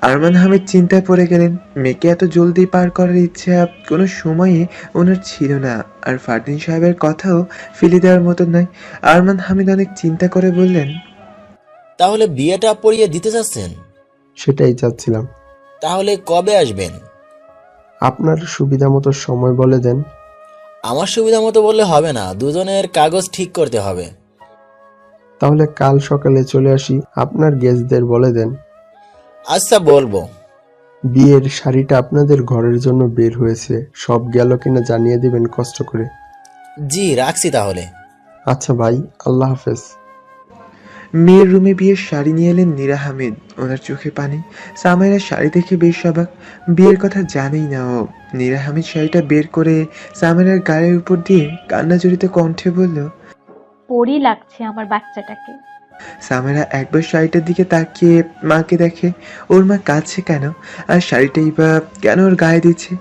আরমান হামিদ চিন্তায় পড়ে গেলেন। মেয়েকে এত জলদি পার করার ইচ্ছা কোনো সময়ে ওনার ছিল না, আর ফারদিন সাহেবের কথাও ফেলে দেওয়ার মতো নয়। আরমান হামিদ অনেক চিন্তা করে বললেন, তাহলে বিয়েটা পড়িয়ে দিতে চাচ্ছেন? সেটাই চাচ্ছিলাম। তাহলে কবে আসবেন? আপনার সুবিধা মতো সময় বলে দেন। আমার সুবিধা মতো বললে হবে না, দুজনের কাগজ ঠিক করতে হবে। তাহলে কাল সকালে চলে আসি, আপনার গেস্টদের বলে দেন। আচ্ছা, বলবো। বিয়ের শাড়িটা আপনাদের ঘরের জন্য বের হয়েছে, সব গেল কিনা জানিয়ে দিবেন কষ্ট করে। জি, রাখছি তাহলে। আচ্ছা ভাই, আল্লাহ হাফেজ। মেয়ের রুমে বিয়ের শাড়ি নিয়ে এলেন নীরা হামিদ। ওনার চোখে পানি। সামাইরা শাড়ি দেখে বেশ অবাক, বিয়ের কথা জানেই না ও। নীরা হামিদ শাড়িটা বের করে সামাইরার গায়ের উপর দিয়ে কান্না জড়িত কণ্ঠে বলল, পরই লাগছে আমার বাচ্চাটাকে। সামেরা একবার শাড়িটার দিকে তাকিয়ে মাকে দেখে। ওর মা কাঁদছে কেন, আর শাড়িটাই বা কেন ওর গায়ে দিচ্ছে,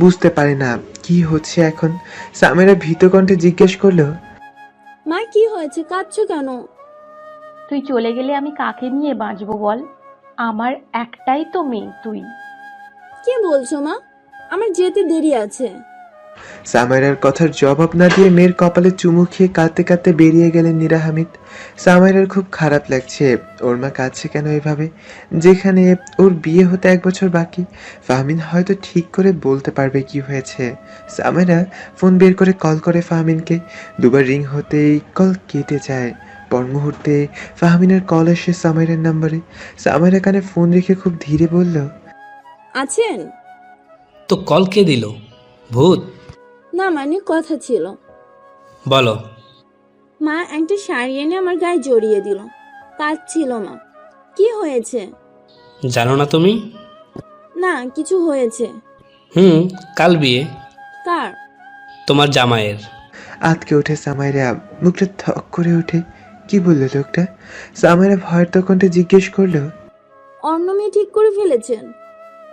বুঝতে পারে না কি হচ্ছে এখন। সামেরা ভীত কণ্ঠে জিজ্ঞেস করলো, মা কি হয়েছে, কাঁদছো কেন? তুই চলে গেলে আমি কাকে নিয়ে বাঁচবো বল? আমার একটাই তো মেয়ে তুই। কি বলছো মা? আমার যেতে দেরি আছে। সামাইরার কথার জবাব না দিয়ে মেয়ের কপালে চুমু খেয়ে কাঁদতে কাঁদতে বেরিয়ে গেলেন নীরা হামিদ। সামাইরার খুব খারাপ লাগছে। ওর মা কাঁদছে কেন এভাবে, যেখানে ওর বিয়ে হতে 1 বছর বাকি। ফাহমিন হয়তো ঠিক করে বলতে পারবে কি হয়েছে। সামাইরা ফোন বের করে কল করে ফাহমিনকে। দুবার রিং হতেই কল কেটে যায়। পর মুহূর্তে ফাহমিনের কল আসে সামাইরার নাম্বারে। সামাইরা কানে ফোন রেখে খুব ধীরে বলল, আছেন? তো কল কে দিল? ভূত? না, মানে কথা ছিল। বলো। মা একটা শাড়ি এনে আমার গায়ে জড়িয়ে দিল, কাঁদছিল। মা, কি হয়েছে? জানো না তুমি? না, কিছু হয়েছে। কাল বিয়ে। কার? তোমার জামাইয়ের। আতকে ওঠে সামাইরা, মুখটা থক করে ওঠে। কি বললো লোকটা? সামাইরা ভয়ের কণ্ঠে জিজ্ঞেস করলো, অন্য মেয়ে ঠিক করে ফেলেছেন?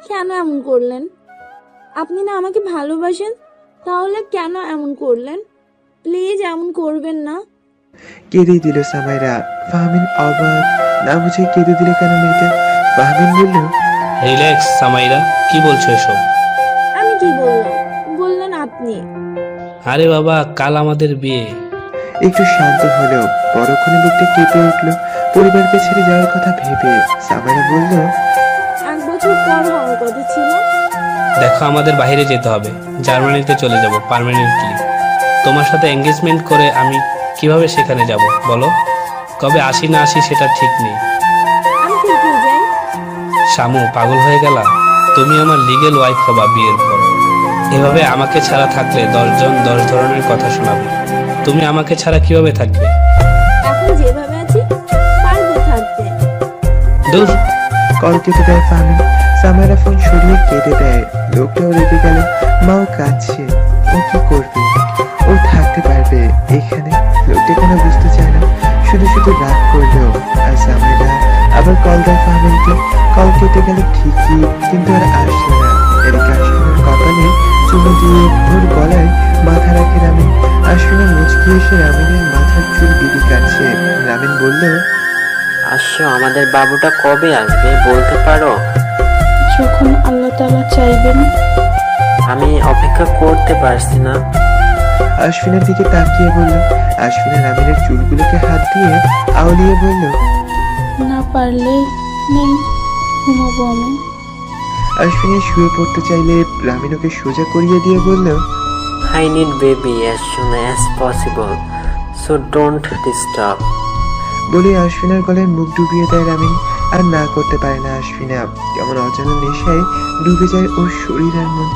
কেন এমন করলেন? আপনি না আমাকে ভালোবাসেন, তাহলে কেন এমন করলেন? প্লিজ এমন করবেন না। কেঁদেই দিল সামাইরা। ফাহমিন অবাক, না বুঝে কেঁদে দিল কেন মেয়েটা। ফাহমিন বলল, রিল্যাক্স সামাইরা, কি বলছো এসব? আমি কি বললাম? বললেন আপনি। আরে বাবা, কাল আমাদের বিয়ে। একটু শান্ত হলো, পরক্ষণে বুকটা কেঁপে উঠলো পরিবারকে ছেড়ে যাওয়ার কথা ভেবে। সামাইরা বলল, 1 বছর পর হওয়ার কথা ছিল। দেখো, আমাদের বাইরে যেতে হবে, জার্মানিতে চলে যাব পার্মানেন্টলি। তোমার সাথে এঙ্গেজমেন্ট করে আমি কিভাবে সেখানে যাব বলো? কবে আসি না আসি সেটা ঠিক নেই। আমি থেকে যাই। শামু, পাগল হয়ে গেলা? তুমি আমার লিগেল ওয়াইফ হবা বিয়ের পর। এভাবে আমাকে ছাড়া থাকলে 10 জন 10 ধরনের কথা শোনাবে। তুমি আমাকে ছাড়া কিভাবে থাকবে? এখন যেভাবে আছি পারবো থাকতে। দূর। কল কেটে দেয় ফাহমিন। সামাইরা ফোন সরিয়ে কেঁদে দেয়। লোকটাও রেগে গেল, মাও কাঁদছে। ও কি করবে? ও থাকতে পারবে এখানে? লোকটা কোনো বুঝতে চায় না, শুধু শুধু রাগ করলো। আর সামাইরা আবার কল দেয় ফাহমিনকে। কল কেটে গেল ঠিকই, কিন্তু আর আসলো না। এদিকে আশফিনের কপালে চুমু দিয়ে ওর গলায় মাথা রাখে রামিন। আশফিনা মুচকি এসে রামিনের মাথার চুল বিধি কাটছে। রামিন বলল, আসো, আমাদের বাবুটা কবে আসবে বলতে পারো? যখন আল্লাহ তাআলা চাইবেন। আমি অপেক্ষা করতে পারছি না। আশফিনের দিকে তাকিয়ে বলল। আশফিনা রামিনের চুলগুলোকে হাত দিয়ে আউলিয়ে বলল, না পারলে নেই, ঘুমাবো আমি। আশফিনা শুয়ে পড়তে চাইলে রামিন ওকে সোজা করিয়ে দিয়ে বলল, I need baby as soon as possible, so don't disturb. বলে আশফিনার গলায় মুখ ডুবিয়ে দেয় রামিন। আর না করতে পারে না আশফিনা। কেমন অজানা নেশায় ডুবে যায় ওর শরীর আর মন।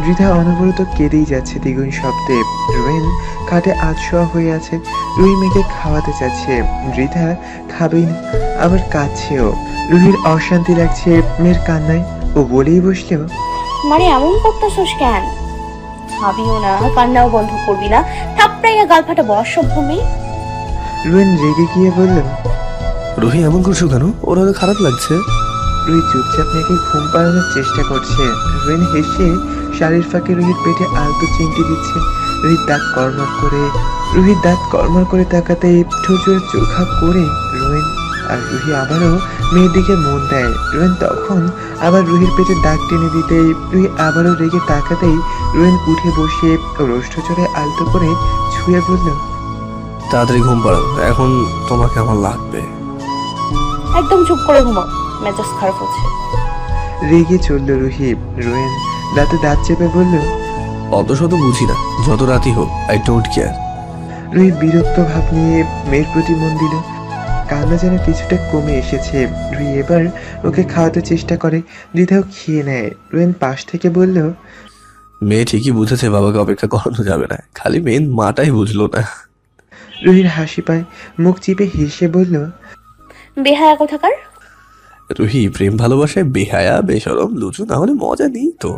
বৃথা অনবরত কেঁদেই যাচ্ছে দ্বিগুণ শব্দে। রোয়েন খাটে আধশোয়া হয়ে আছে। রুহি মেয়েকে খাওয়াতে চাচ্ছে, বৃথা খাবেই না, আবার কাঁদছেও। রুহির অশান্তি লাগছে মেয়ের কান্নায়। ও বলেই বসলেও, মানে এমন করতেছস কেন? খাবিও না, কান্নাও বন্ধ করবি না, থাপড়াইয়া গাল ফাটা অসভ্য মেয়ে। রোয়েন রেগে গিয়ে বলল, রুহি এমন করছো কেন? ওর হয়তো খারাপ লাগছে। রুহি চুপচাপ মেয়েকে ঘুম পাড়ানোর চেষ্টা করছে। রোয়েন হেসে শাড়ির ফাঁকে রুহির পেটে আলতো চিমটি দিচ্ছে। রুহির দাঁত কর্মর করে তাকাতে ঠোঁট জোরে চোখা করে রোয়েন আর রুহি আবারও মেয়ের দিকে মন দেয়। রোয়েন তখন আবার রুহির পেটে দাগ টেনে দিতেই রুহি আবারও রেগে তাকাতেই রোয়েন উঠে বসে রোষ্ঠ চড়ে আলতো করে ছুঁয়ে বলল, তাড়াতাড়ি ঘুম পাড়াও, এখন তোমাকে আমার লাগবে। একদম চুপ করে ঘুমাও, মেজাজ খারাপ হচ্ছে। রেগে চলল রুহি। রোয়েন দাঁতে দাঁত চেপে বলল, অত শত বুঝি না, যত রাতই হোক, আই ডোন্ট কেয়ার। রুহি বিরক্ত ভাব নিয়ে মেয়ের প্রতি মন দিল। কান্না যেন কিছুটা কমে এসেছে। রুহি এবার ওকে খাওয়াতে চেষ্টা করে, দ্বিধাও খেয়ে নেয়। রোয়েন পাশ থেকে বলল, মেয়ে ঠিকই বুঝেছে বাবাকে অপেক্ষা করানো যাবে না, খালি মেন মাটাই বুঝলো না। রুহির হাসি পায়, মুখ চিপে হেসে বলল, বেহায়া কোথাকার। রুহি, প্রেম ভালোবাসায় বেহায়া বেশরম লুচু না হলে মজা নেই তো।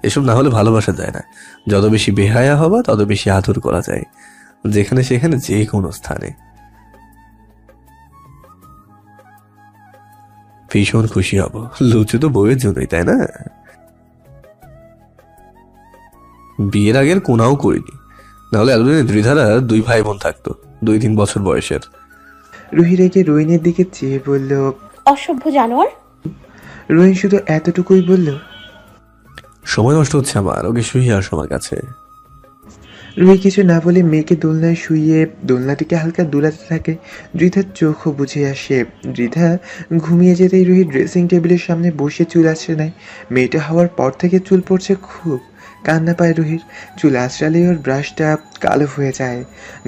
এসব না হলে ভালোবাসা যায় না। যত বেশি বেহায়া হবা তত বেশি আদর করা যায়, যেখানে সেখানে যে কোনো স্থানে। ভীষণ খুশি হব, লুচু তো বউয়ের জন্যই, তাই না? বিয়ের আগের কোনাও করিনি, নাহলে এতদিনে ত্রিধারা 2 ভাই বোন থাকতো, 2-3 বছর বয়সের। রুহি রেগে রোয়েনের দিকে চেয়ে বলল, অসভ্য জানোয়ার। রোয়েন শুধু এতটুকুই বলল, সময় নষ্ট হচ্ছে আমার, ওকে শুয়ে আসো আমার কাছে। রুহি কিছু না বলে মেয়েকে দোলনায় শুইয়ে দোলনাটিকে হালকা দুলাতে থাকে। দ্রিধার চোখও বুঝে আসে। দ্রিধা ঘুমিয়ে যেতেই রুহি ড্রেসিং টেবিলের সামনে বসে চুল আঁচড়ে নেয়। মেয়েটা হওয়ার পর থেকে চুল পড়ছে খুব। কান্না পায় রুহির। চুল আঁচড়ালেই ওর ব্রাশটা কালো হয়ে যায়।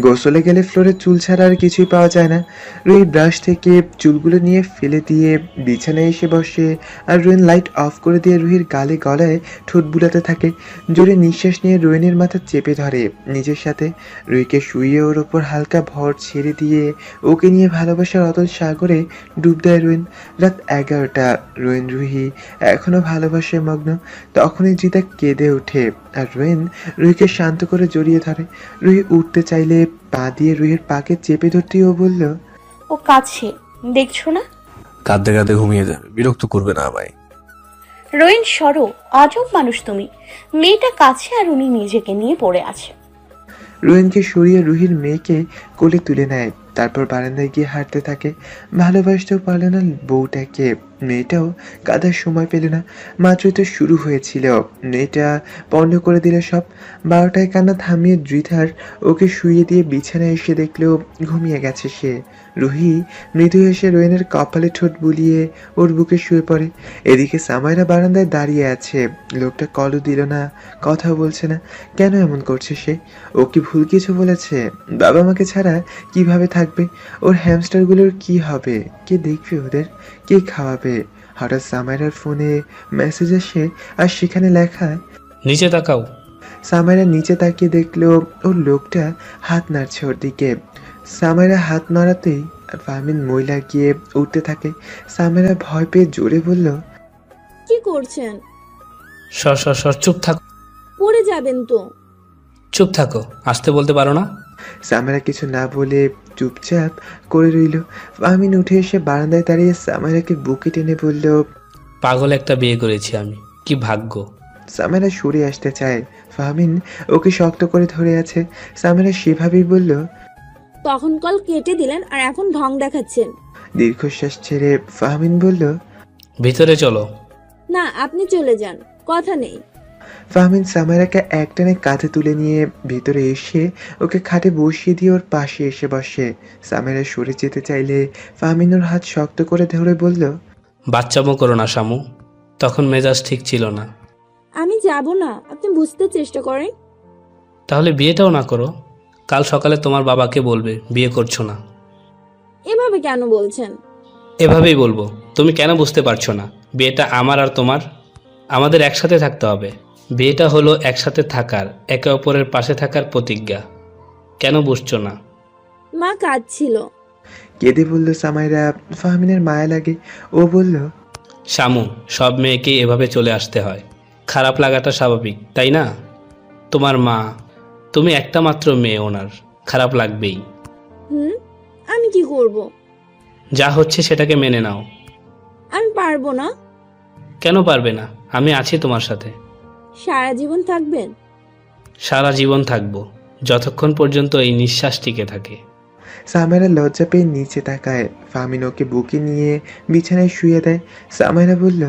গোসলে গেলে ফ্লোরে চুল ছাড়া আর কিছুই পাওয়া যায় না। রুহি ব্রাশ থেকে চুলগুলো নিয়ে ফেলে দিয়ে বিছানায় এসে বসে, আর রোয়েন লাইট অফ করে দিয়ে রুহির গালে গলায় ঠোঁট বুলাতে থাকে। জোরে নিঃশ্বাস নিয়ে রোয়েনের মাথা চেপে ধরে নিজের সাথে। রুহিকে শুইয়ে ওর ওপর হালকা ভর ছেড়ে দিয়ে ওকে নিয়ে ভালোবাসার অতল সাগরে ডুব দেয় রোয়েন। রাত 11টা। রোয়েন রুহি এখনো ভালোবাসায় মগ্ন। তখনই জিতা কেঁদে ওঠে, আর রোয়েন রুহিকে শান্ত করে জড়িয়ে ধরে। রুহি উঠতে চাইলে পা দিয়ে রুহির পাকে চেপে ধরতেই ও বলল, ও কাছে দেখছো না। কাঁদতে কাঁদতে ঘুমিয়ে যাবে, বিরক্ত করবে না আমায়। রোয়েন সরো, আজব মানুষ তুমি। মেয়েটা কাছে আর উনি নিজেকে নিয়ে পড়ে আছে। রোয়েনকে সরিয়ে রুহির মেয়েকে কোলে তুলে নেয়। তারপর বারান্দায় গিয়ে হাঁটতে থাকে। ভালোবাসতেও পারল না বউটাকে। মেয়েটাও কাঁদার সময় পেল না, মাত্রই তো শুরু হয়েছিল। মেয়েটা পণ্ড করে দিল সব। 12টায় কান্না থামিয়ে দ্রিধার ওকে শুইয়ে দিয়ে বিছানায় এসে দেখলেও ঘুমিয়ে গেছে সে। রুহি মৃদু এসে রোয়েনের কপালে ঠোঁট বুলিয়ে ওর বুকে শুয়ে পড়ে। এদিকে সামাইরা বারান্দায় দাঁড়িয়ে আছে। লোকটা কলও দিল না, কথাও বলছে না। কেন এমন করছে সে? ও কি ভুল কিছু বলেছে? বাবা মাকে ছাড়া কিভাবে থাকবে? ওর হ্যামস্টারগুলোর কি হবে? কে দেখবে ওদের? কে খাওয়াবে? হঠাৎ সামাইরার ফোনে মেসেজ আসে, আর সেখানে লেখা, নিচে তাকাও। সামাইরা নিচে তাকিয়ে দেখলো ওর লোকটা হাত নাড়ছে ওর দিকে। সামাইরা হাত নাড়াতেই ফাহমিন মই লাগিয়ে উঠতে থাকে। সামাইরা ভয় পেয়ে জোরে বলল, কি করছেন? সর সর সর, চুপ থাকো। পড়ে যাবেন তো। চুপ থাকো, আসতে বলতে পারো না? সামাইরা কিছু না বলে চুপচাপ করে রইল। ফাহমিন উঠে এসে বারান্দায় দাঁড়িয়ে সামাইরাকে বুকে টেনে বলল, পাগল একটা বিয়ে করেছি আমি, কি ভাগ্য। সামাইরা সরে আসতে চায়। ফাহমিন ওকে শক্ত করে ধরে আছে। সামাইরা সেভাবেই বলল, তখন কল কেটে দিলেন আর এখন ঢং দেখাচ্ছেন। দীর্ঘশ্বাস ছেড়ে ফাহমিন বলল, ভিতরে চলো। না, আপনি চলে যান, কথা নেই। ফাহমিন সামাইরাকে একটানে কাঁধে তুলে নিয়ে ভিতরে এসে ওকে খাটে বসিয়ে দিয়ে ওর পাশে এসে বসে। সামাইরা সরে যেতে চাইলে ফাহমিন ওর হাত শক্ত করে ধরে বলল, বাচ্চামো করো না শামু, তখন মেজাজ ঠিক ছিল না। আমি যাব না, আপনি বুঝতে চেষ্টা করেন। তাহলে বিয়েটাও না করো। কাল সকালে তোমার বাবাকে বলবে বিয়ে করছো না। এভাবে কেন বলছেন? এভাবেই বলবো। তুমি কেন বুঝতে পারছো না? বিয়েটা আমার আর তোমার, আমাদের একসাথে থাকতে হবে। বিয়েটা হলো একসাথে থাকার, একে অপরের পাশে থাকার প্রতিজ্ঞা। কেন বুঝছো না? মা কাঁদছিল। কেঁদে বলল সামাইরা। ফাহমিনের মায়া লাগে। ও বলল, শামু, সব মেয়েকেই এভাবে চলে আসতে হয়। খারাপ লাগাটা স্বাভাবিক, তাই না? তোমার মা, তুমি একটা মাত্র মেয়ে, ওনার খারাপ লাগবেই। আমি কি করব? যা হচ্ছে সেটাকে মেনে নাও। আমি পারবো না। কেন পারবে না? আমি আছি তোমার সাথে। সারা জীবন থাকবেন? সারা জীবন থাকবো, যতক্ষণ পর্যন্ত এই নিঃশ্বাস টিকে থাকে। সামাইরা লজ্জা পেয়ে নিচে তাকায়। ফাহমিন ওকে বুকে নিয়ে বিছানায় শুয়ে দেয়। সামাইরা বলল,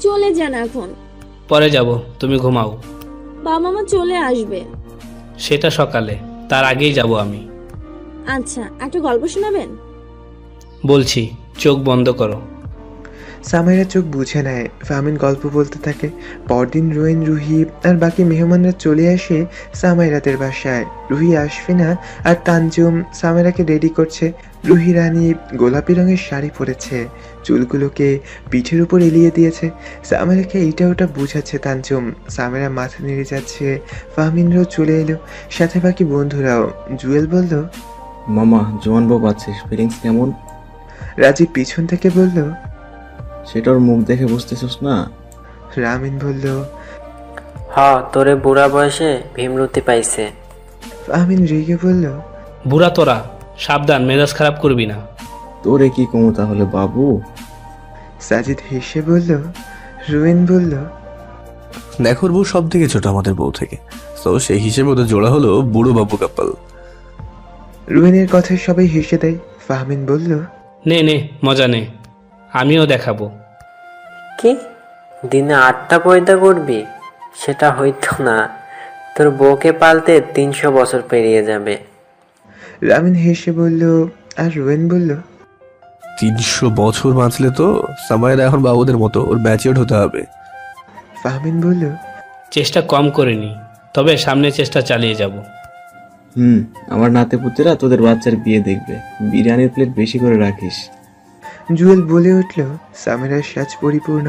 চলে যান এখন। পরে যাব, তুমি ঘুমাও। বাবা মা চলে আসবে। সেটা সকালে, তার আগেই যাব আমি। আচ্ছা, একটা গল্প শোনাবেন? বলছি, চোখ বন্ধ করো। সামাইরা চোখ বুঝে নেয়। ফাহমিন গল্প বলতে থাকে। পরদিন রোয়েন, রুহি আর বাকি মেহমানরা চলে আসে সামাইরাদের বাসায়। রুহি, আশফিনা আর তানজুম সামাইরাকে রেডি করছে। রুহি রানী গোলাপি রঙের শাড়ি পরেছে, চুলগুলোকে পিঠের উপর এলিয়ে দিয়েছে। সামাইরাকে এইটা ওটা বুঝাচ্ছে তানজুম। সামাইরা মাথা নেড়ে যাচ্ছে। ফাহমিনরাও চলে এলো, সাথে বাকি বন্ধুরাও। জুয়েল বলল, মামা জোয়ান বউ পাচ্ছিস, ফিলিংস কেমন? রাজীব পিছন থেকে বলল, সেটা ওর মুখ দেখে বুঝতেছিস না? রামিন বলল, তোরে বুড়া বয়সে ভীমরতি পাইছে। ফাহমিন রেগে বলল, বুড়া তোরা, সাবধান, মেজাজ খারাপ করবি না। তোরে কি কমু তাহলে বাবু? সাজিদ হেসে বলল। রুয়েন বলল, দেখোর বউ সব থেকে ছোট আমাদের বউ থেকে, তো সেই হিসেবে ওদের জোড়া হলো বুড়ো বাবু কাপাল। রুয়েনের কথায় সবাই হেসে দেয়। ফাহমিন বলল, নে নে, মজা নে, আমিও দেখাবো। কি দিনে 8টা পয়দা করবি? সেটা হইতো না, তোর বউকে পালতে 300 বছর পেরিয়ে যাবে। রামিন হেসে বলল। আর রুয়েন বলল, 300 বছর বাঁচলে তো সামাইরা এখন বাবুদের মতো, ওর ম্যাচিওর হতে হবে। ফাহমিন বলল, চেষ্টা কম করিনি, তবে সামনে চেষ্টা চালিয়ে যাব। আমার নাতে পুতেরা তোদের বাচ্চার বিয়ে দেখবে, বিরিয়ানির প্লেট বেশি করে রাখিস। জুয়েল বলে উঠল। সামিরার সাজ পরিপূর্ণ,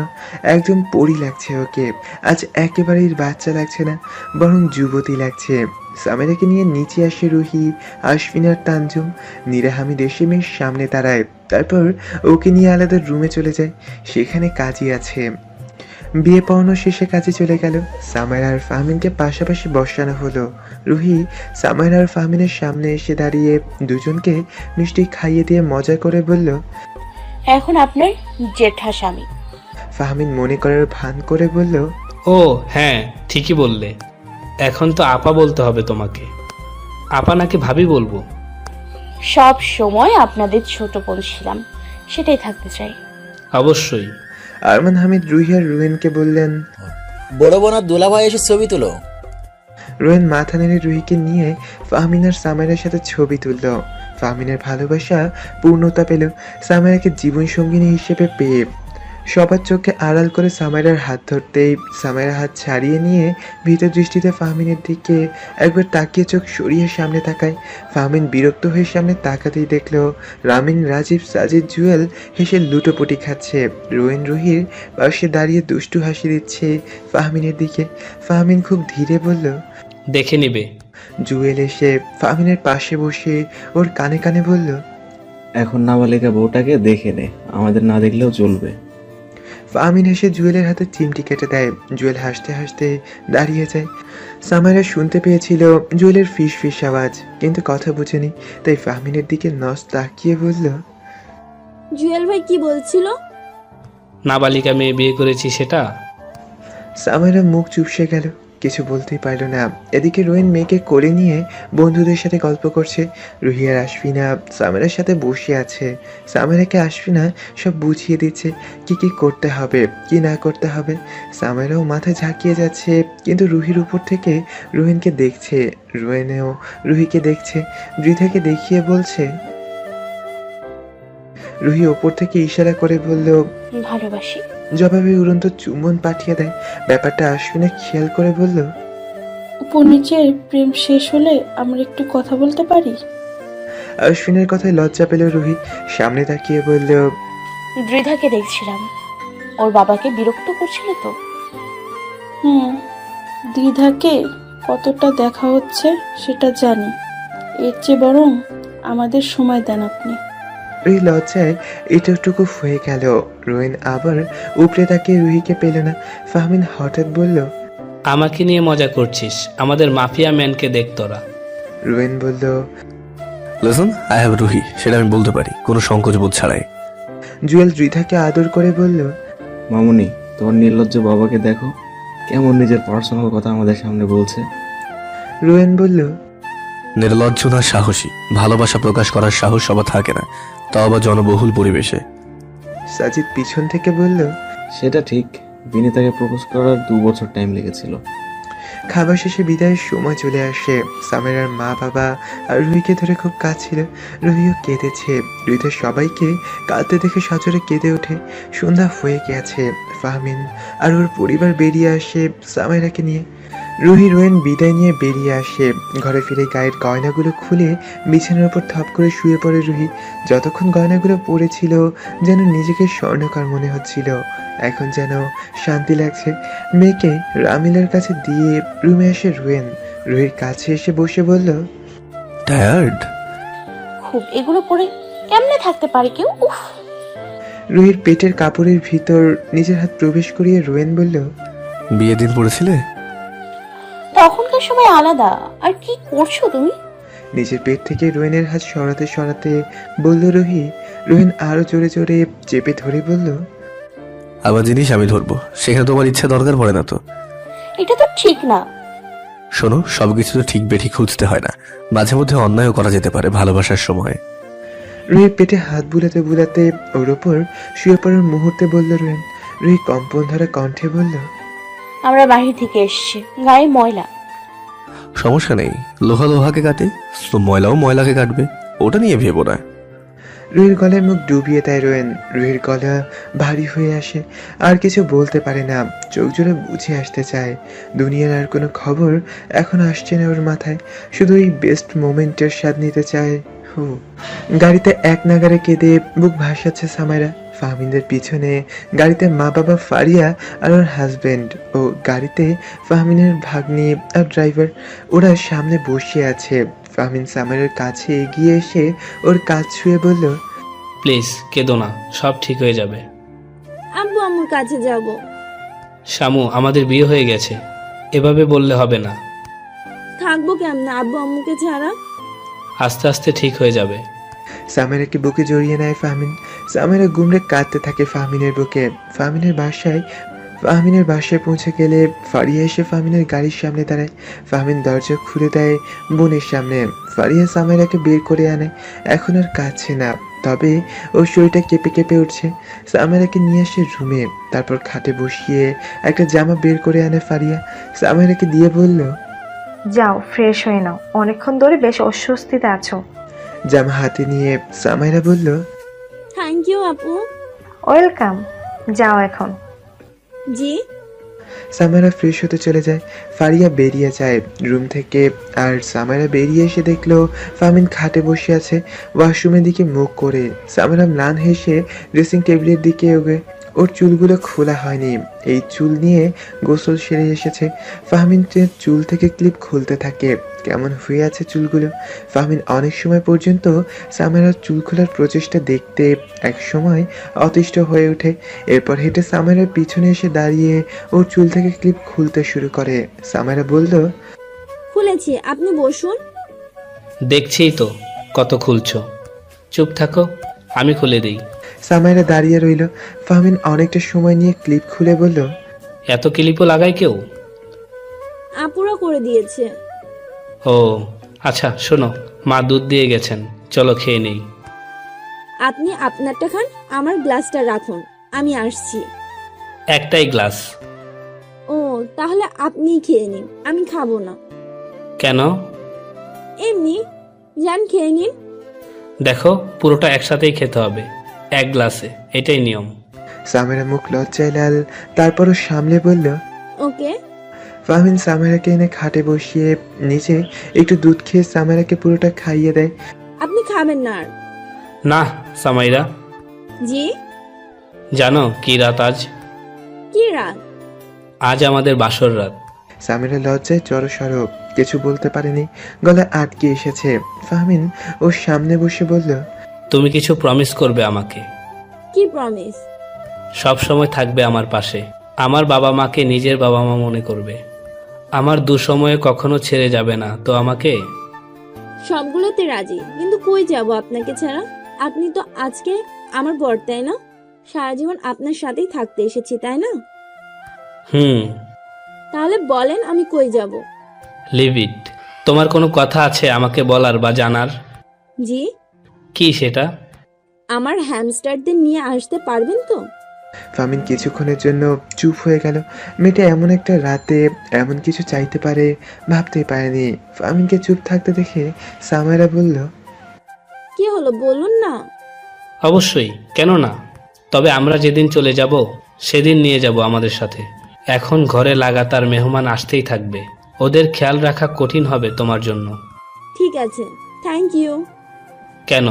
একদম পরি লাগছে ওকে। আজ একেবারেই বাচ্চা লাগছে না, বরং যুবতী লাগছে। সামিরাকে নিয়ে নিচে আসে রুহি, আশফিনার তানজুম। নিরাহামিদ এসে মেয়ের সামনে দাঁড়ায়, তারপর ওকে নিয়ে আলাদা রুমে চলে যায়। সেখানে কাজী আছে। বিয়ে পড়ানো শেষে কাজে চলে গেল। সামাইরা আর ফাহমিনকে পাশাপাশি বসানো হলো। রুহি সামাইরা আর ফাহমিনের সামনে এসে দাঁড়িয়ে দুজনকে মিষ্টি খাইয়ে দিয়ে মজা করে বলল, এখন আপনার জেঠা স্বামী। ফাহমিন মনে করার ভান করে বলল, ও হ্যাঁ, ঠিকই বললে। এখন তো আপা বলতে হবে তোমাকে। আপা নাকি ভাবি বলবো? সব সময় আপনাদের ছোট বোন ছিলাম, সেটাই থাকতে চাই। অবশ্যই। আরমান হামিদ রুহি আর রুয়েনকে বললেন, বড় বোন আর দুলাভাই এসে ছবি তুলো। রুয়েন মাথা নেড়ে রুহিকে নিয়ে ফাহমিন আর সামাইরার সাথে ছবি তুলল। ফাহমিনের ভালোবাসা পূর্ণতা পেল সামাইরাকে জীবন সঙ্গিনী হিসেবে পেয়ে। সবার চোখে আড়াল করে সামাইরার হাত ধরতেই সামাইরা হাত ছাড়িয়ে নিয়ে ভীত দৃষ্টিতে ফাহমিনের দিকে একবার তাকিয়ে চোখ সরিয়ে সামনে তাকায়। ফাহমিন বিরক্ত হয়ে সামনে তাকাতেই দেখল রামিন, রাজীব, সাজিদ, জুয়েল হেসে লুটোপুটি খাচ্ছে। রুয়েন রুহির পাশে দাঁড়িয়ে দুষ্টু হাসি দিচ্ছে ফাহমিনের দিকে। ফাহমিন খুব ধীরে বলল, দেখে নিবে। জুয়েল এসে ফাহমিনের পাশে বসে ওর কানে কানে বলল, এখন নাবালিকা বউটাকে দেখে নে, আমাদের না দেখলেও চলবে। ফাহমিন এসে জুয়েলের হাতে চিমটি কেটে দেয়। জুয়েল হাসতে হাসতে দাঁড়িয়ে যায়। সামাইরা শুনতে পেয়েছিল জুয়েলের ফিস ফিস আওয়াজ, কিন্তু কথা বুঝেনি, তাই ফাহমিনের দিকে নস তাকিয়ে বলল, জুয়েল ভাই কি বলছিল? নাবালিকা মেয়ে বিয়ে করেছি সেটা। সামাইরা মুখ চুপসে গেল, কিছু বলতেই পারল না। এদিকে রোয়েন মেয়েকে কোলে নিয়ে বন্ধুদের সাথে গল্প করছে। রুহি আর আশফিনা সামেরার সাথে বসে আছে। সামেরাকে আশফিনা সব বুঝিয়ে দিচ্ছে কি কি করতে হবে, কি না করতে হবে। সামেরাও মাথা ঝাঁকিয়ে যাচ্ছে, কিন্তু রুহির উপর থেকে রোয়েনকে দেখছে। রোয়েনেও রুহিকে দেখছে। বৃথাকে দেখিয়ে বলছে। রুহি ওপর থেকে ইশারা করে বলল, ভালোবাসি। জবাবে উড়ন্ত চুম্বন পাঠিয়ে দেয়। ব্যাপারটা আশফিনা খেয়াল করে বলল, উপর নিচের প্রেম শেষ হলে আমরা একটু কথা বলতে পারি? আশফিনের কথায় লজ্জা পেল রুহি। সামনে তাকিয়ে বলল, দ্রিধাকে দেখছিলাম, ওর বাবাকে বিরক্ত করছিল তো। দ্বিধাকে কতটা দেখা হচ্ছে সেটা জানি, এর চেয়ে বরং আমাদের সময় দেন আপনি। এই লজ্জায় এটুকু হয়ে গেল। রোয়েন আবার উপরে তাকিয়ে রুহিকে পেল না। ফাহমিন হঠাৎ বলল, আমাকে নিয়ে মজা করছিস? আমাদের মাফিয়া ম্যানকে দেখ তোরা। রোয়েন বলল, লিসন, আই হ্যাভ রুহি, সেটা আমি বলতে পারি কোনো সংকোচ বোধ ছাড়াই। জুয়েল দ্রিধাকে আদর করে বলল, মামুনি, তোর নির্লজ্জ বাবাকে দেখো কেমন নিজের পার্সোনাল কথা আমাদের সামনে বলছে। রোয়েন বলল, নির্লজ্জ না সাহসী, ভালোবাসা প্রকাশ করার সাহস সবার থাকে না, তাও আবার জনবহুল পরিবেশে। সাজিদ পিছন থেকে বলল, সেটা ঠিক, বিনিতাকে প্রপোজ করার 2 বছর টাইম লেগেছিল। খাবার শেষে বিদায়ের সময় চলে আসে। সামেরার মা বাবা আর রুহিকে ধরে খুব কাঁদছিল। রুহিও কেঁদেছে। রুহিতে সবাইকে কাঁদতে দেখে সজোরে কেঁদে ওঠে। সন্ধ্যা হয়ে গেছে। ফাহমিন আর ওর পরিবার বেরিয়ে আসে সামেরাকে নিয়ে। রুহি রোয়েন বিদায় নিয়ে বেরিয়ে আসে। ঘরে ফিরে গায়ের গয়নাগুলো খুলে বিছানার উপর থপ করে শুয়ে পড়ে রুহি। যতক্ষণ গয়নাগুলো পড়েছিল যেন নিজেকে স্বর্ণকার মনে হচ্ছিল। এখন যেন শান্তি লাগছে। মেয়েকে রামিলের কাছে দিয়ে রুমে আসে রুয়েন। রুহির কাছে এসে বসে বলল, টায়ার্ড? খুব। এগুলো পরে কেমনে থাকতে পারে কেউ? উফ। রুহির পেটের কাপড়ের ভিতর নিজের হাত প্রবেশ করিয়ে রুয়েন বলল, বিয়ের দিন পড়েছিলে? তখনকার সময় আলাদা। আর কি করছো তুমি? নিজের পেট থেকে রুয়েনের হাত সরাতে সরাতে বলল রুহি। রুয়েন আরো জোরে জোরে চেপে ধরে বলল, আবার জিনিস আমি ধরবো, সেখানে তোমার ইচ্ছা দরকার পড়ে না তো। এটা তো ঠিক না। শোনো, সবকিছু তো ঠিক বেঠিক খুঁজতে হয় না, মাঝে মধ্যে অন্যায়ও করা যেতে পারে ভালোবাসার সময়। রুহির পেটে হাত বুলাতে বুলাতে ওর ওপর শুয়ে পড়ার মুহূর্তে বলল রুয়েন। রুহি কম্পন ধরা কণ্ঠে বলল, আমরা বাহির থেকে এসেছি, গায়ে ময়লা। সমস্যা নেই, লোহা লোহাকে কাটে তো ময়লাও ময়লাকে কাটবে, ওটা নিয়ে ভেবো না। রুহির গলায় মুখ ডুবিয়ে দেয় রোয়েন। রুহির গলা ভারী হয়ে আসে। আর কিছু বলতে পারে না, চোখ জোরে বুঝে আসতে চায়। দুনিয়ার আর কোনো খবর এখন আসছে না ওর মাথায়। শুধু এই বেস্ট মোমেন্টের স্বাদ নিতে চায়। গাড়িতে এক নাগারে কেঁদে বুক ভাসাচ্ছে সামাইরা। ফাহমিনদের পিছনে গাড়িতে মা বাবা ফারিয়া আর ওর হাজবেন্ড, ও গাড়িতে ফাহমিনের ভাগ্নি আর ড্রাইভার। ওরা সামনে বসে আছে। ফাহমিন সামাইরার কাছে এগিয়ে এসে ওর কাজ ছুঁয়ে বলল, প্লিজ কেঁদো না, সব ঠিক হয়ে যাবে। আব্বু আম্মুর কাছে যাব। শামু, আমাদের বিয়ে হয়ে গেছে, এভাবে বললে হবে না। থাকবো কেমনে আব্বু আম্মুকে ছাড়া? আস্তে আস্তে ঠিক হয়ে যাবে। সামেরাকে বুকে জড়িয়ে নেয় ফাহমিন। সামেরা গুমড়ে কাঁদতে থাকে ফাহমিনের বুকে। ফাহমিনের বাসায় পৌঁছে গেলে ফারিয়া এসে ফাহমিনের গাড়ির সামনে দাঁড়ায়। ফাহমিন দরজা খুলে দেয় বোনের সামনে। ফারিয়া সামেরাকে বের করে আনে। এখন আর কাঁদছে না, তবে ওর শরীরটা কেঁপে কেঁপে উঠছে। সামেরাকে নিয়ে আসে রুমে। তারপর খাটে বসিয়ে একটা জামা বের করে আনে ফারিয়া। সামেরাকে দিয়ে বলল, যাও ফ্রেশ হয়ে নাও, অনেকক্ষণ ধরে বেশ অস্বস্তিতে আছো। জামা হাতে নিয়ে সামাইরা বলল, থ্যাংক ইউ আপু। ওয়েলকাম, যাও এখন। জি। সামাইরা ফ্রেশ হতে চলে যায়। ফারিয়া বেরিয়ে যায় রুম থেকে। আর সামাইরা বেরিয়ে এসে দেখলো ফাহমিন খাটে বসে আছে, ওয়াশরুমের দিকে মুখ করে। সামাইরা ম্লান হেসে ড্রেসিং টেবিলের দিকে এগোয়। ওর চুলগুলো খোলা হয়নি, এই চুল নিয়ে গোসল সেরে এসেছে। ফাহমিন চুল থেকে ক্লিপ খুলতে থাকে। কেমন হয়ে আছে চুলগুলো। ফাহমিন অনেক সময় পর্যন্ত সামেরার চুল খোলার প্রচেষ্টা দেখতে এক সময় অতিষ্ঠ হয়ে ওঠে। এরপর হেঁটে সামেরার পিছনে এসে দাঁড়িয়ে ওর চুল থেকে ক্লিপ খুলতে শুরু করে। সামেরা বলল, খুলেছি, আপনি বসুন। দেখছিই তো কত খুলছো, চুপ থাকো, আমি খুলে দিই। সামেরা দাঁড়িয়ে রইল। ফাহমিন অনেকটা সময় নিয়ে ক্লিপ খুলে বলল, এত ক্লিপও লাগায় কেউ? আপুরা করে দিয়েছে। ও আচ্ছা, শোনো, মা দুধ দিয়ে গেছেন, চলো খেয়ে নেই। আপনি আপনারটা খান, আমার গ্লাসটা রাখুন, আমি আসছি। একটাই গ্লাস। ও তাহলে আপনিই খেয়ে নিন, আমি খাবো না। কেন? এমনি, যান খেয়ে নিন। দেখো, পুরোটা একসাথেই খেতে হবে, এক গ্লাসে, এটাই নিয়ম। সামেরা মুখ লজ্জায় লাল, তারপরও সামলে বলল, ওকে। ফাহমিন সামেরাকে এনে খাটে বসিয়ে নিচে একটু দুধ খেয়ে সামেরাকে পুরোটা খাইয়ে দেয়। আপনি খাবেন না আর? না সামাইরা। জি। জানো কি রাত আজ? কি রাত? আজ আমাদের বাসর রাত। সামেরা লজ্জায় জড়সড়, কিছু বলতে পারেনি, গলায় আটকে এসেছে। ফাহমিন ওর সামনে বসে বলল, তুমি কিছু প্রমিস করবে আমাকে? কি প্রমিস? সব সময় থাকবে আমার পাশে, আমার বাবা মাকে নিজের বাবা মা মনে করবে, আমার দুঃসময়ে কখনো ছেড়ে যাবে না তো আমাকে? সবগুলোতে রাজি, কিন্তু কই যাব আপনাকে ছাড়া? আপনি তো আজকে আমার বর, তাই না? সারা জীবন আপনার সাথেই থাকতে এসেছি, তাই না? হুম। তাহলে বলেন আমি কই যাব? লিভ ইট, তোমার কোনো কথা আছে আমাকে বলার বা জানার? জি, কি সেটা? আমার হ্যামস্টারদের নিয়ে আসতে পারবেন তো? ফাহমিন কিছুক্ষণের জন্য চুপ হয়ে গেল। মেয়েটা এমন একটা রাতে এমন কিছু চাইতে পারে ভাবতেই পারেনি। ফাহমিনকে চুপ থাকতে দেখে সামাইরা বলল, কি হলো বলুন না। অবশ্যই, কেন না। তবে আমরা যেদিন চলে যাব সেদিন নিয়ে যাব আমাদের সাথে। এখন ঘরে লাগাতার মেহমান আসতেই থাকবে, ওদের খেয়াল রাখা কঠিন হবে তোমার জন্য। ঠিক আছে, থ্যাংক ইউ। কেন?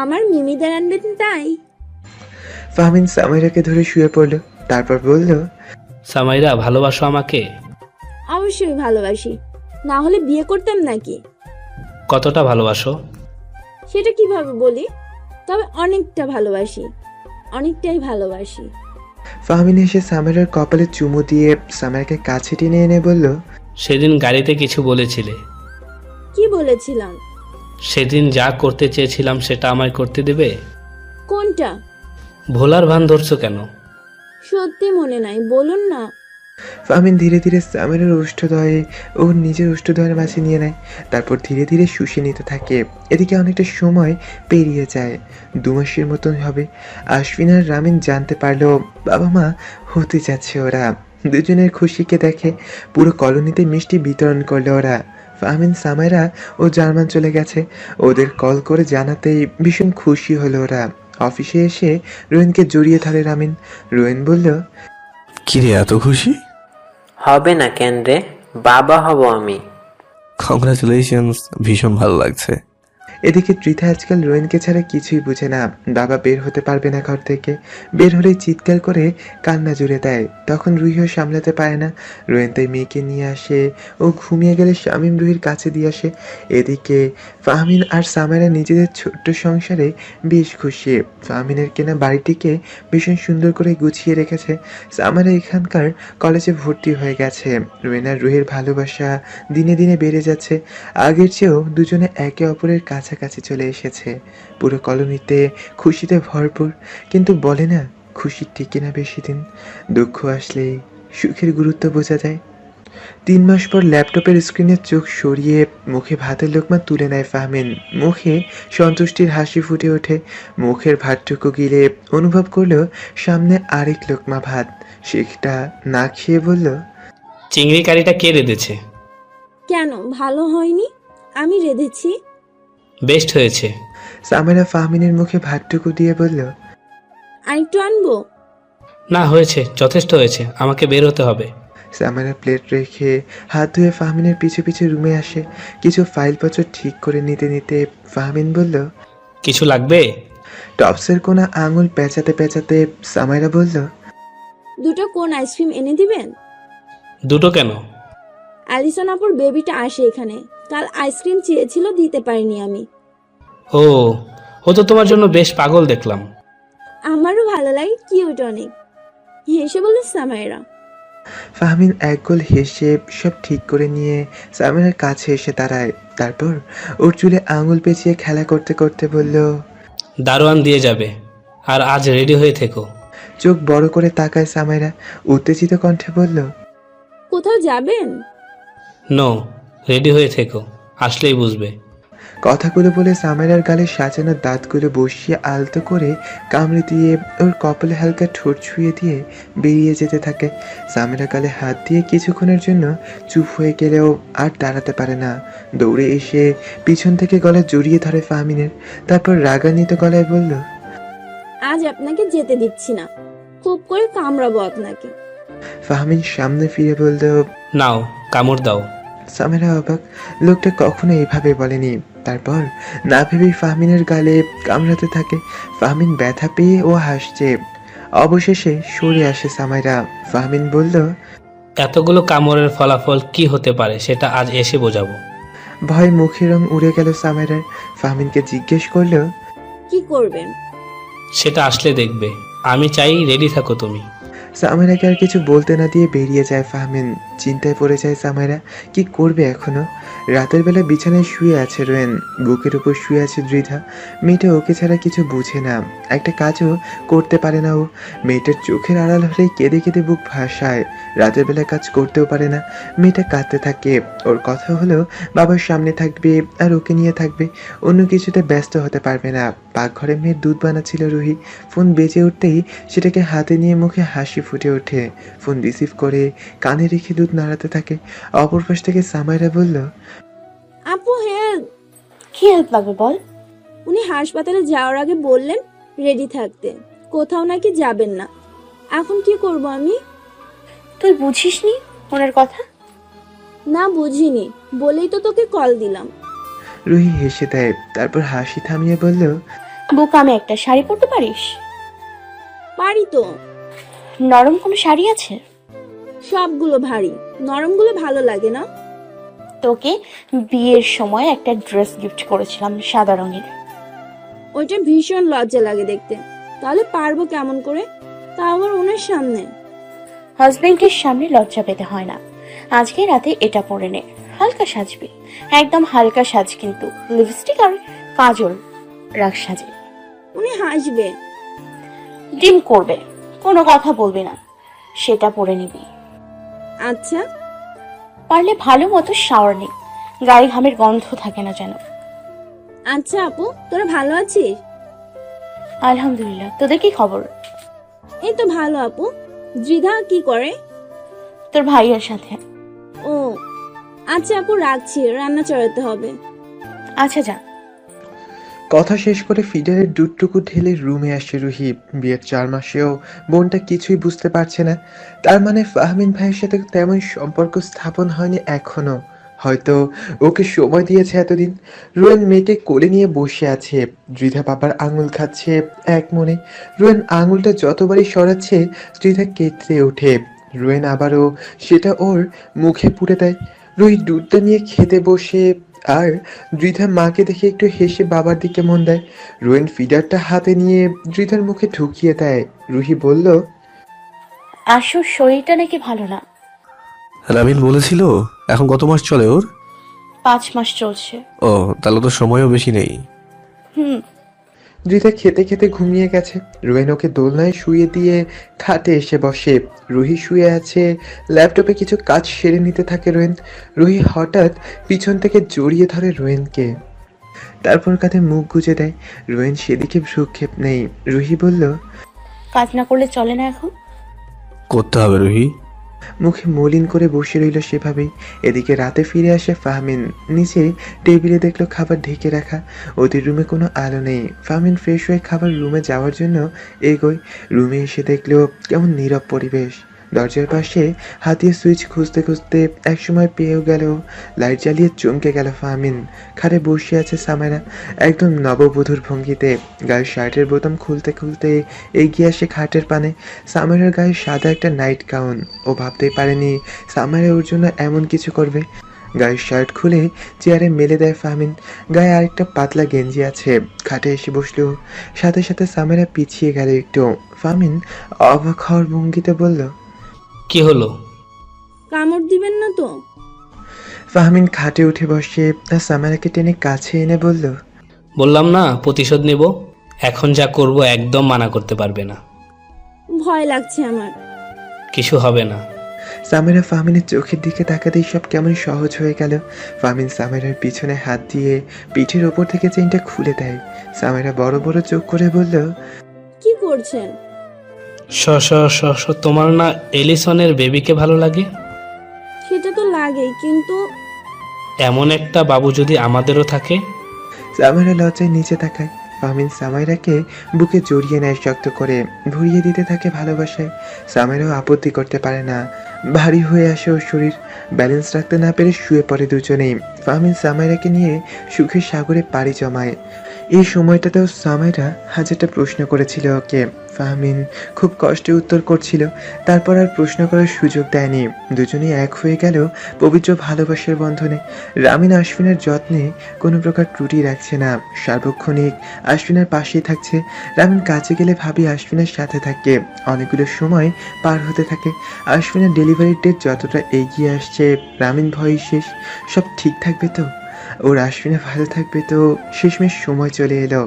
আমার মিমিদের আনবেন তাই? ফাহমিন সামাইরাকে ধরে শুয়ে পড়ল, তারপর বলল, সামাইরা, ভালোবাসো আমাকে? অবশ্যই ভালোবাসি, না হলে বিয়ে করতাম নাকি? কতটা ভালোবাসো? সেটা কিভাবে বলি, তবে অনেকটা ভালোবাসি, অনেকটাই ভালোবাসি। ফাহমিন এসে সামাইরার কপালে চুমু দিয়ে সামাইরাকে কাছে টেনে এনে বলল, সেদিন গাড়িতে কিছু বলেছিলে। কি বলেছিলাম? সেদিন যা করতে চেয়েছিলাম সেটা আমায় করতে দেবে? কোনটা? ভোলার ভান ধরছো কেন? সত্যি মনে নাই, বলুন না। ফাহমিন ধীরে ধীরে সামিরের ওষ্ঠদ্বয়ে ওর নিজের ওষ্ঠদ্বয়ের মাঝে নিয়ে নেয়, তারপর ধীরে ধীরে শুষে নিতে থাকে। এদিকে অনেকটা সময় পেরিয়ে যায়, 2 মাসের মতন হবে। আশফিন আর রামিন জানতে পারলো বাবা মা হতে যাচ্ছে ওরা। দুজনের খুশিকে দেখে পুরো কলোনিতে মিষ্টি বিতরণ করলো ওরা। ফাহমিন সামাইরা ও জার্মান চলে গেছে, ওদের কল করে জানাতেই ভীষণ খুশি হলো ওরা। অফিসে এসে রোয়েনকে জড়িয়ে ধরে রামিন। রোয়েন বলল, কিরে এত খুশি? হবে না কেন রে, বাবা হব আমি। কংগ্রাচুলেশনস, ভীষণ ভালো লাগছে। এদিকে তৃথা আজকাল রোয়েনকে ছাড়া কিছুই বুঝে না। বাবা বের হতে পারবে না ঘর থেকে, বের হলেই চিৎকার করে কান্না জুড়ে দেয়। তখন রুহিও সামলাতে পারে না, রোয়েন তাই মেয়েকে নিয়ে আসে। ও ঘুমিয়ে গেলে শামীম রুহির কাছে দিয়ে আসে। এদিকে ফাহমিন আর সামাইরা নিজেদের ছোট্ট সংসারে বেশ খুশি। ফাহমিনের কেনা বাড়িটিকে ভীষণ সুন্দর করে গুছিয়ে রেখেছে। সামাইরা এখানকার কলেজে ভর্তি হয়ে গেছে। রোয়েন আর রুহির ভালোবাসা দিনে দিনে বেড়ে যাচ্ছে। আগের চেয়েও দুজনে একে অপরের কাছাকাছি চলে এসেছে। পুরো কলোনিতে খুশিতে ভরপুর। কিন্তু বলে না, খুশি টিকে না বেশি দিন, দুঃখ আসলে সুখের গুরুত্ব বোঝা যায়। 3 মাস পর ল্যাপটপের স্ক্রিনে চোখ সরিয়ে মুখে ভাতের লোকমা তুলে নেয় ফাহমিন। মুখে সন্তুষ্টির হাসি ফুটে ওঠে। মুখের ভাতটুকু গিলে অনুভব করলো সামনে আরেক লোকমা ভাত। সেটা না খেয়ে বলল, চিংড়ি কারিটা কে রেঁধেছে? কেন, ভালো হয়নি? আমি রেঁধেছি। বেস্ট হয়েছে। সামেরা ফাহমিনের মুখে ভাতটুকু দিয়ে বলল, আরেকটু আনবো? না, হয়েছে, যথেষ্ট হয়েছে, আমাকে বের হতে হবে। সামেরা প্লেট রেখে হাত ধুয়ে ফাহমিনের পিছু পিছু রুমে আসে। কিছু ফাইলপত্র ঠিক করে নিতে নিতে ফাহমিন বলল, কিছু লাগবে? টপসের কোনা আঙুল পেঁচাতে পেঁচাতে সামাইরা বলল, 2টা কোন আইসক্রিম এনে দিবেন? 2টো কেন? অ্যালিসন আপুর বেবিটা আসে এখানে, কাল আইসক্রিম চেয়েছিল, দিতে পারিনি আমি। ও ও তো তোমার জন্য বেশ পাগল দেখলাম। আমারও ভালো লাগে, কিউট অনেক, হেসে বলে সামাইরা। ফাহমিন এক গোল হেসে সব ঠিক করে নিয়ে সামিরার কাছে এসে দাঁড়ায়। তারপর ওর চুলে আঙুল পেঁচিয়ে খেলা করতে করতে বলল, দারোয়ান দিয়ে যাবে, আর আজ রেডি হয়ে থেকো। চোখ বড় করে তাকায় সামাইরা, উত্তেজিত কণ্ঠে বলল, কোথাও যাবেন? নো, রেডি হয়ে থেকো, আসলেই বুঝবে। কথাগুলো বলে সামাইরার গালে সাজানো দাঁতগুলো বসিয়ে আলতো করে কামড়ে দিয়ে ওর কপালে হালকা ঠোঁট ছুঁয়ে দিয়ে বেরিয়ে যেতে থাকে। সামিরা গালে হাত দিয়ে কিছুক্ষণের জন্য চুপ হয়ে গেলেও আর দাঁড়াতে পারে না। দৌড়ে এসে পিছন থেকে গলা জড়িয়ে ধরে ফাহমিনের, তারপর রাগান্বিত গলায় বলল, আজ আপনাকে যেতে দিচ্ছি না, খুব করে কামড়াবো আপনাকে। ফাহমিন সামনে ফিরে বলল, নাও, কামড় দাও। সামিরা অবাক, লোকটা কখনো এভাবে বলেনি। তারপর না ভেবেই ফাহমিনের গালে কামড়াতে থাকে। ফাহমিন ব্যথা পেয়ে ও হাসছে। অবশেষে সরে আসে সামাইরা। ফাহমিন বলল, এতগুলো কামড়ের ফলাফল কি হতে পারে সেটা আজ এসে বোঝাবো। ভয় মুখের রং উড়ে গেল সামাইরার। ফাহমিনকে জিজ্ঞেস করলো, কি করবেন? সেটা আসলে দেখবে, আমি চাই রেডি থাকো তুমি। সামিরাকে আর কিছু বলতে না দিয়ে বেরিয়ে যায় ফাহমিন। চিন্তায় পড়ে যায় সামাইরা। কি করবে এখনো? রাতের বেলা বিছানায় শুয়ে আছে রোয়েন, বুকের উপর শুয়ে আছে দৃঢ়া। মেয়েটা ওকে ছাড়া কিছু বুঝে না, একটা কাজও করতে পারে না ও। মেয়েটার চোখের আড়াল হলেই কেঁদে কেঁদে বুক ভাসায়। রাতের বেলা কাজ করতেও পারে না। মেয়েটা কাঁদতে থাকে। ওর কথা হলো বাবার সামনে থাকবে আর ওকে নিয়ে থাকবে, অন্য কিছুতে ব্যস্ত হতে পারবে না। পাকঘরে মেয়ের দুধ বানাচ্ছিল রুহি। ফোন বেজে উঠতেই সেটাকে হাতে নিয়ে মুখে হাসি ফুটে ওঠে। ফোন রিসিভ করে কানে রেখে দুধ নাড়াতে থাকে। অপর পাশ থেকে সামাইরা বলল, আপু হেল্প। কি হেল্প লাগবে বল। উনি হাসপাতালে যাওয়ার আগে বললেন রেডি থাকতে, কোথাও নাকি যাবেন না। এখন কি করব আমি? তুই বুঝিসনি ওনার কথা? না বুঝিনি, বলেই তো তোকে কল দিলাম। রুহি হেসে দেয়, তারপর হাসি থামিয়ে বলল, বোকামে একটা শাড়ি পরতে পারিস? পারি তো। নরম কোনো শাড়ি আছে? সবগুলো ভারী, নরমগুলো ভালো লাগে না। তোকে বিয়ের সময় একটা ড্রেস গিফট করেছিলাম সাদা রঙের। ওইটা ভীষণ লজ্জা লাগে দেখতে, তাহলে পারবো কেমন করে, তা আবার ওনার সামনে? হাজবেন্ডের সামনে লজ্জা পেতে হয় না। আজকে রাতে এটা পরে নে, হালকা সাজবি, একদম হালকা সাজ, কিন্তু লিপস্টিক আর কাজল রাখ সাজে। উনি হাসবে, ডিম করবে, কোনো কথা বলবি না, সেটা পরে নিবি। আচ্ছা। পারলে ভালো মতো শাওয়ার নে, গায়ে ঘামের গন্ধ থাকে না যেন। আচ্ছা আপু, তোরা ভালো আছিস? আলহামদুলিল্লাহ, তোদের কি খবর? এই তো ভালো আপু। দৃঢ়া কি করে? তোর ভাইয়ের সাথে। ও আচ্ছা আপু, রাখছি, রান্না চড়াতে হবে। আচ্ছা যা। কথা শেষ করে ফিডারের দুধটুকু ঢেলে রুমে আসে রুহি। বিয়ের 4 মাসেও বোনটা কিছুই বুঝতে পারছে না। তার মানে ফাহমিন ভাইয়ের সাথে তেমন সম্পর্ক স্থাপন হয়নি এখনো। হয়তো ওকে সময় দিয়েছে এতদিন। রোয়েন মেয়েকে কোলে নিয়ে বসে আছে, দৃঢ়া বাবার আঙুল খাচ্ছে এক মনে। রোয়েন আঙুলটা যতবারই সরাচ্ছে দৃঢ়া কেঁদে ওঠে। রোয়েন আবারও সেটা ওর মুখে পুড়ে দেয়। রুহি দুধটা নিয়ে খেতে বসে, আর দৃঢ়া মাকে দেখে একটু হেসে বাবার দিকে মন দেয়। রোয়েন ফিডারটা হাতে নিয়ে দৃঢ়ার মুখে ঢুকিয়ে দেয়। রুহি বলল, আশুর শরীরটা নাকি ভালো না। রামিন বলেছিল। এখন কত মাস চলে ওর? 5 মাস চলছে। ও, তাহলে তো সময়ও বেশি নেই। হুম। দৃঢ়া খেতে খেতে ঘুমিয়ে গেছে। রোয়েন ওকে দোলনায় শুয়ে দিয়ে খাটে এসে বসে। রুহি শুয়ে আছে, ল্যাপটপে কিছু কাজ সেরে নিতে থাকে রোয়েন। রুহি হঠাৎ পিছন থেকে জড়িয়ে ধরে রোয়েনকে, তারপর কাঁধে মুখ গুজে দেয়। রোয়েন সেদিকে ভ্রুক্ষেপ নেই। রুহি বলল, কাজ না করলে চলে না এখন? করতে হবে রুহি। মুখে মলিন করে বসে রইল সেভাবেই। এদিকে রাতে ফিরে আসে ফাহমিন। নিচে টেবিলে দেখলো খাবার ঢেকে রাখা। ওদের রুমে কোনো আলো নেই। ফাহমিন ফ্রেশ হয়ে খাবার রুমে যাওয়ার জন্য এগোয়। রুমে এসে দেখলো কেমন নীরব পরিবেশ। দরজার পাশে হাতিয়ে সুইচ খুঁজতে খুঁজতে একসময় পেয়েও গেল। লাইট জ্বালিয়ে চমকে গেল ফাহমিন। খাটে বসে আছে সামাইরা, একদম নববধূর ভঙ্গিতে। গায়ের শার্টের বোতাম খুলতে খুলতে এগিয়ে আসে খাটের পানে। সামাইরার গায়ে সাদা একটা নাইট গাউন। ও ভাবতেই পারেনি সামাইরা ওর জন্য এমন কিছু করবে। গায়ের শার্ট খুলে চেয়ারে মেলে দেয় ফাহমিন। গায়ে আরেকটা পাতলা গেঞ্জি আছে। খাটে এসে বসলো। সাথে সাথে সামাইরা পিছিয়ে গেল একটু। ফাহমিন অবাক হওয়ার ভঙ্গিতে বলল, কি হলো? কামড় দিবেন না তো? ফাহমিন খাটে উঠে বসে সামাইরাকে টেনে কাছে এনে বলল, বললাম না প্রতিশোধ নেব। এখন যা করব একদম মানা করতে পারবে না। ভয় লাগছে আমার। কিছু হবে না। সামিরা ফাহমিনের চোখের দিকে তাকাতেই সব কেমন সহজ হয়ে গেল। ফাহমিন সামিরার পিছনে হাত দিয়ে পিঠের ওপর থেকে চেইনটা খুলে দেয়। সামিরা বড় বড় চোখ করে বলল, কি করছেন? তোমার না এলিসনের বেবিকে ভালো লাগে? সেটা তো লাগেই, কিন্তু এমন একটা বাবু যদি আমাদেরও থাকে। সামিরা লজ্জায় নিচে তাকায়। ফাহমিন সামাইরাকে বুকে জড়িয়ে নেয় শক্ত করে, ভরিয়ে দিতে থাকে ভালোবাসায়। সামাইরাও আপত্তি করতে পারে না। ভারী হয়ে আসে ওর শরীর। ব্যালেন্স রাখতে না পেরে শুয়ে পড়ে দুজনেই। ফাহমিন সামাইরাকে নিয়ে সুখের সাগরে পাড়ি জমায়। এই সময়টাতেও সামাইরা হাজারটা প্রশ্ন করেছিল ওকে। ফাহমিন খুব কষ্টে উত্তর করছিল। তারপর আর প্রশ্ন করার সুযোগ দেয়নি। দুজনেই এক হয়ে গেল পবিত্র ভালোবাসার বন্ধনে। রামিন আশফিনের যত্নে কোনো প্রকার ত্রুটি রাখছে না, সার্বক্ষণিক আশফিনের পাশেই থাকছে। রামিন কাজে গেলে ভাবি আশফিনের সাথে থাকে। অনেকগুলো সময় পার হতে থাকে। আশফিনের ডেলিভারির ডেট যতটা এগিয়ে আসছে রামিন ভয় শেষ। সব ঠিক থাকবে তো? ওর আশফিনা ভালো থাকবে তো? শেষমেশ সময় চলে এলো।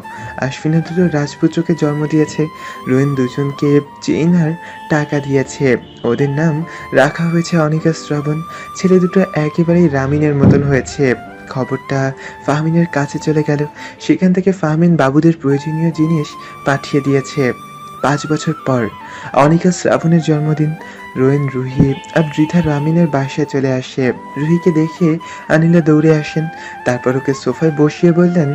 আশফিনা দুটো রাজপুত্রকে জন্ম দিয়েছে। রোয়েন দুজনকে চেইন আর টাকা দিয়েছে। ওদের নাম রাখা হয়েছে অনিকা, শ্রাবণ। ছেলে দুটো একেবারেই রামিনের মতন হয়েছে। খবরটা ফাহমিনের কাছে চলে গেল। সেখান থেকে ফাহমিন বাবুদের প্রয়োজনীয় জিনিস পাঠিয়ে দিয়েছে। 5 বছর পর অনিকা শ্রাবণের জন্মদিন। রোয়েন, রুহি আর বৃথা রামিনের বাসায় চলে আসে। রুহিকে দেখে আনিলা দৌড়ে আসেন। তারপর ওকে সোফায় বসিয়ে বললেন,